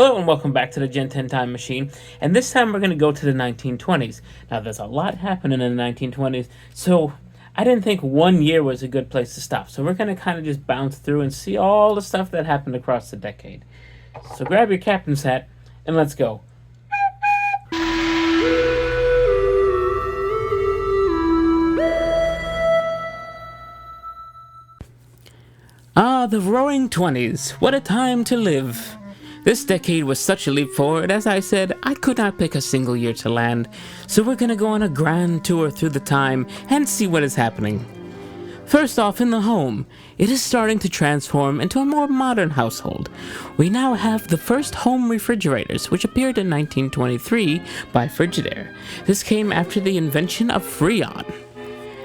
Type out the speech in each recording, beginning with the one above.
Hello and welcome back to the GenTen Time Machine, and this time we're going to go to the 1920s. Now there's a lot happening in the 1920s, so I didn't think 1 year was a good place to stop. So we're going to kind of just bounce through and see all the stuff that happened across the decade. So grab your captain's hat and let's go. The Roaring Twenties. What a time to live. This decade was such a leap forward. As I said, I could not pick a single year to land, so we're gonna go on a grand tour through the time and see what is happening. First off, in the home, it is starting to transform into a more modern household. We now have the first home refrigerators, which appeared in 1923 by Frigidaire. This came after the invention of Freon.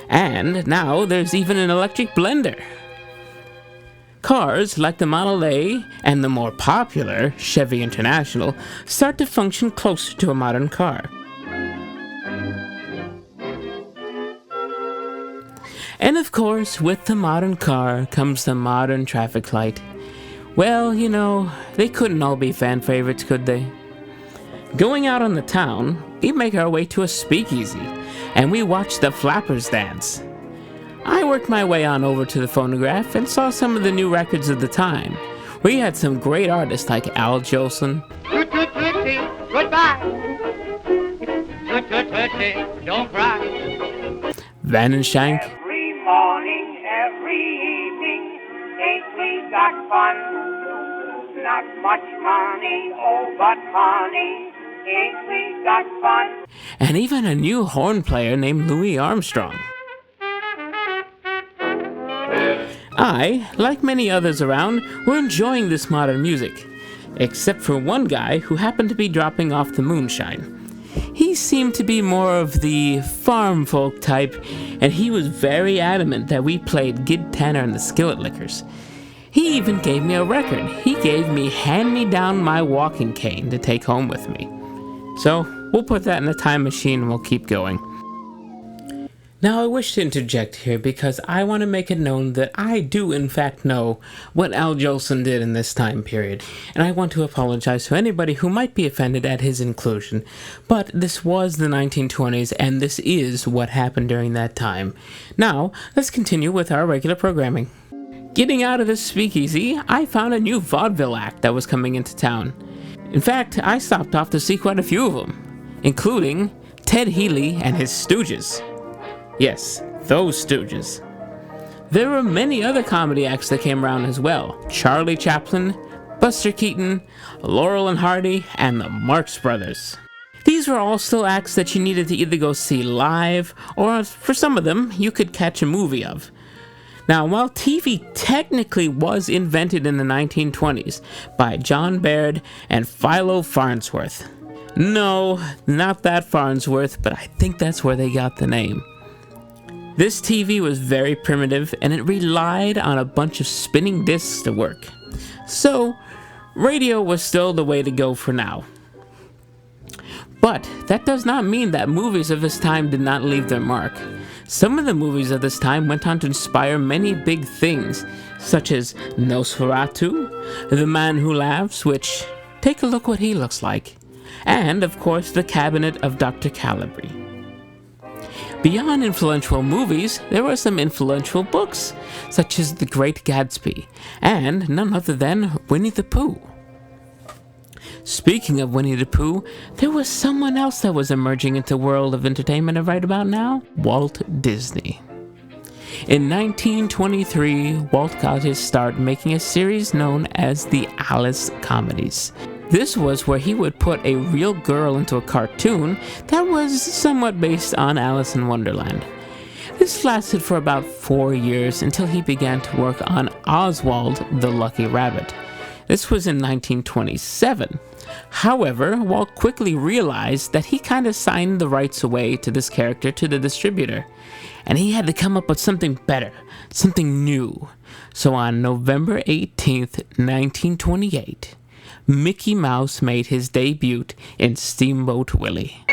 And now there's even an electric blender. Cars like the Model A and the more popular Chevy International start to function closer to a modern car. And of course, with the modern car comes the modern traffic light. Well, you know, they couldn't all be fan favorites, could they? Going out on the town, we make our way to a speakeasy, and we watch the flappers dance. I worked my way on over to the phonograph and saw some of the new records of the time. We had some great artists like Al Jolson, Goodbye. Don't cry. Van and Shank, Every morning, every evening, ain't we got fun? Not much money, oh, but honey, ain't we got fun? and even a new horn player named Louis Armstrong. I, like many others around, were enjoying this modern music, except for one guy who happened to be dropping off the moonshine. He seemed to be more of the farm folk type, and he was very adamant that we played Gid Tanner and the Skillet Lickers. He even gave me a record. He gave me Hand Me Down My Walking Cane to take home with me. So, we'll put that in the time machine and we'll keep going. Now, I wish to interject here because I want to make it known that I do in fact know what Al Jolson did in this time period, and I want to apologize to anybody who might be offended at his inclusion, but this was the 1920s and this is what happened during that time. Now, let's continue with our regular programming. Getting out of this speakeasy, I found a new vaudeville act that was coming into town. In fact, I stopped off to see quite a few of them, including Ted Healy and his Stooges. Yes, those Stooges. There were many other comedy acts that came around as well. Charlie Chaplin, Buster Keaton, Laurel and Hardy, and the Marx Brothers. These were all still acts that you needed to either go see live, or for some of them, you could catch a movie of. Now, while TV technically was invented in the 1920s by John Baird and Philo Farnsworth. No, not that Farnsworth, but I think that's where they got the name. This TV was very primitive, and it relied on a bunch of spinning discs to work. So, radio was still the way to go for now. But that does not mean that movies of this time did not leave their mark. Some of the movies of this time went on to inspire many big things, such as Nosferatu, The Man Who Laughs, which, take a look what he looks like, and, of course, The Cabinet of Dr. Calibri. Beyond influential movies, there were some influential books, such as The Great Gatsby, and none other than Winnie the Pooh. Speaking of Winnie the Pooh, there was someone else that was emerging into the world of entertainment right about now, Walt Disney. In 1923, Walt got his start making a series known as the Alice Comedies. This was where he would put a real girl into a cartoon that was somewhat based on Alice in Wonderland. This lasted for about 4 years until he began to work on Oswald the Lucky Rabbit. This was in 1927. However, Walt quickly realized that he kind of signed the rights away to this character to the distributor, and he had to come up with something better, something new. So on November 18th, 1928, Mickey Mouse made his debut in Steamboat Willie.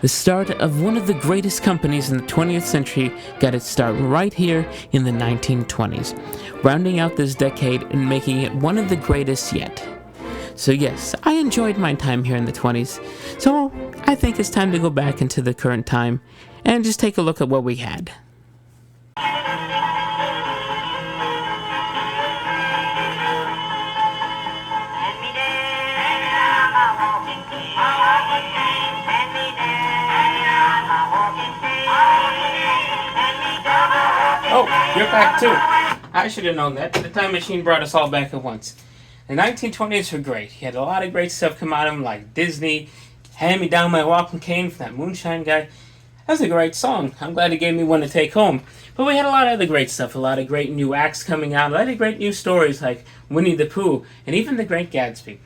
The start of one of the greatest companies in the 20th century got its start right here in the 1920s, rounding out this decade and making it one of the greatest yet. So yes, I enjoyed my time here in the 20s, so I think it's time to go back into the current time and just take a look at what we had. Oh, you're back too. I should have known that. The time machine brought us all back at once. The 1920s were great. You had a lot of great stuff come out of them, like Disney, Hand Me Down My Walking Cane from that Moonshine guy. That's a great song. I'm glad he gave me one to take home. But we had a lot of other great stuff, a lot of great new acts coming out, a lot of great new stories like Winnie the Pooh, and even The Great Gatsby.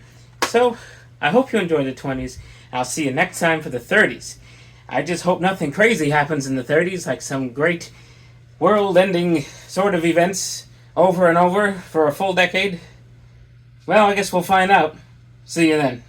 So, I hope you enjoyed the 20s. I'll see you next time for the 30s. I just hope nothing crazy happens in the 30s, like some great world-ending sort of events over and over for a full decade. Well, I guess we'll find out. See you then.